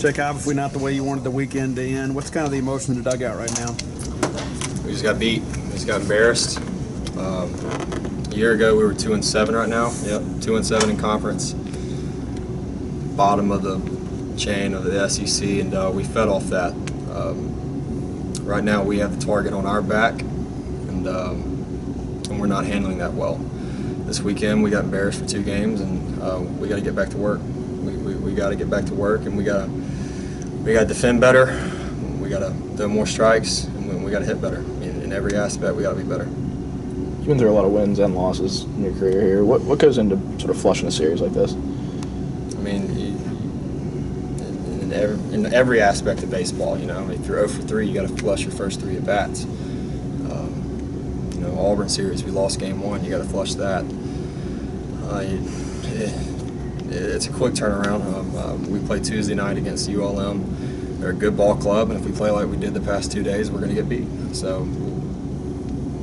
Jake, obviously not the way you wanted the weekend to end. What's kind of the emotion in the dugout right now? We just got beat. We just got embarrassed. A year ago, we were 2-7 right now. Yep, 2-7 in conference. Bottom of the chain of the SEC, and we fed off that. Right now, we have the target on our back, and we're not handling that well. This weekend, we got embarrassed for 2 games, and we got to get back to work. We got to get back to work, and we got to defend better. We got to throw more strikes, and we got to hit better. In every aspect, we got to be better. You've been through a lot of wins and losses in your career here. What goes into sort of flushing a series like this? I mean, in every aspect of baseball, you know, if you're 0 for 3, you got to flush your first 3 at bats. You know, Auburn series, we lost game 1. You got to flush that. It's a quick turnaround. We play Tuesday night against ULM. They're a good ball club, and if we play like we did the past 2 days, we're going to get beat. So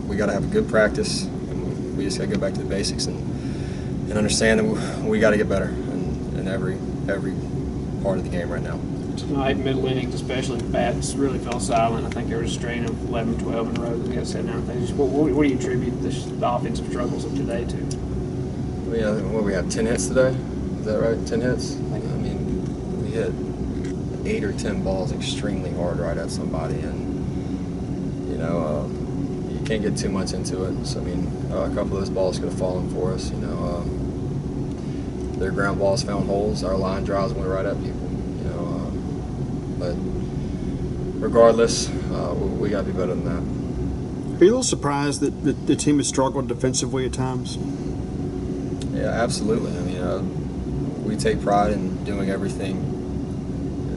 we got to have a good practice, and we just got to go back to the basics and understand that we got to get better in every part of the game right now. Tonight, middle innings, especially the bats, really fell silent. I think there was a strain of 11, 12 in a row that we got set down. What do you attribute the offensive struggles of today to? We have 10 hits today. Is that right? 10 hits? I mean, we hit 8 or 10 balls extremely hard right at somebody, and you know, you can't get too much into it. So I mean, a couple of those balls could have fallen for us. You know, their ground balls found holes. Our line drives went right at people. You know, but regardless, we got to be better than that. Are you a little surprised that the team has struggled defensively at times? Yeah, absolutely. I mean, we take pride in doing everything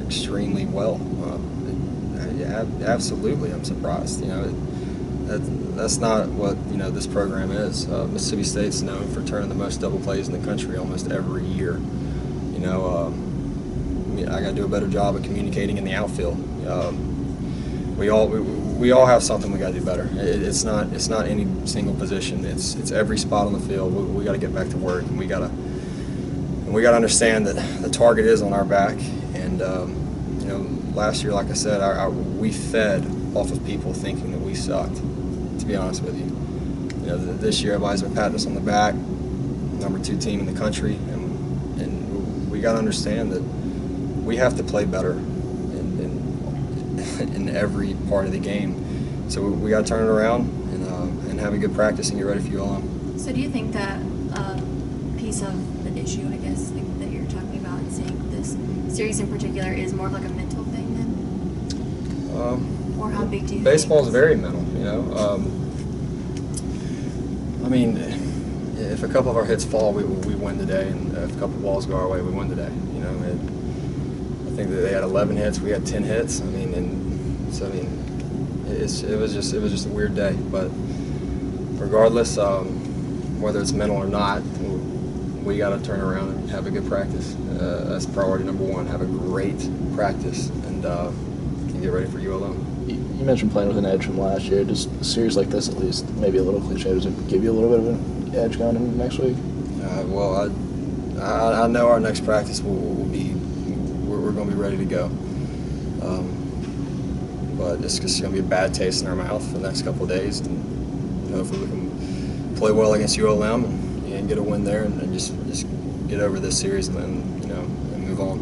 extremely well. Yeah, absolutely, I'm surprised. You know, that's not what this program is. Mississippi State's known for turning the most double plays in the country almost every year. You know, I got to do a better job of communicating in the outfield. We all have something we got to do better. It's not any single position. It's every spot on the field. We got to get back to work, and we got to understand that the target is on our back. And you know, last year, like I said, we fed off of people thinking that we sucked. To be honest with you, you know, this year everybody's been patting us on the back, number 2 team in the country, and we got to understand that we have to play better in every part of the game. So we got to turn it around and have a good practice and get ready for ULM. So do you think that piece of the issue, I guess, that you're talking about and seeing this series in particular is more of like a mental thing then? Or how big do you Baseball's think? very mental, you know. I mean, if a couple of our hits fall, we win today, and if a couple of balls go our way, we win today. You know, I think that they had 11 hits, we had 10 hits. I mean, it was just a weird day. But regardless, whether it's mental or not, we got to turn around and have a good practice. That's priority number 1. Have a great practice and get ready for ULM. You mentioned playing with an edge from last year. Does a series like this, at least, maybe a little cliche, does it give you a little bit of an edge going into next week? Well, I know our next practice will be, we're going to be ready to go. But it's just going to be a bad taste in our mouth for the next couple of days, and hopefully we can play well against ULM and get a win there, and just get over this series and then and move on.